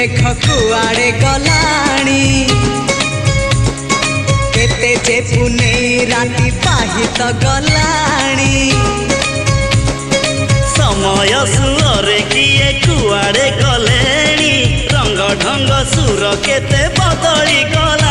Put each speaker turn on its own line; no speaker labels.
देख कुआड़े गलाणी केते जे पुने राती पाहित गलाणी
समय सुरे किए कुआड़े गलेणी रंग ढंग सुर केते बदली गला।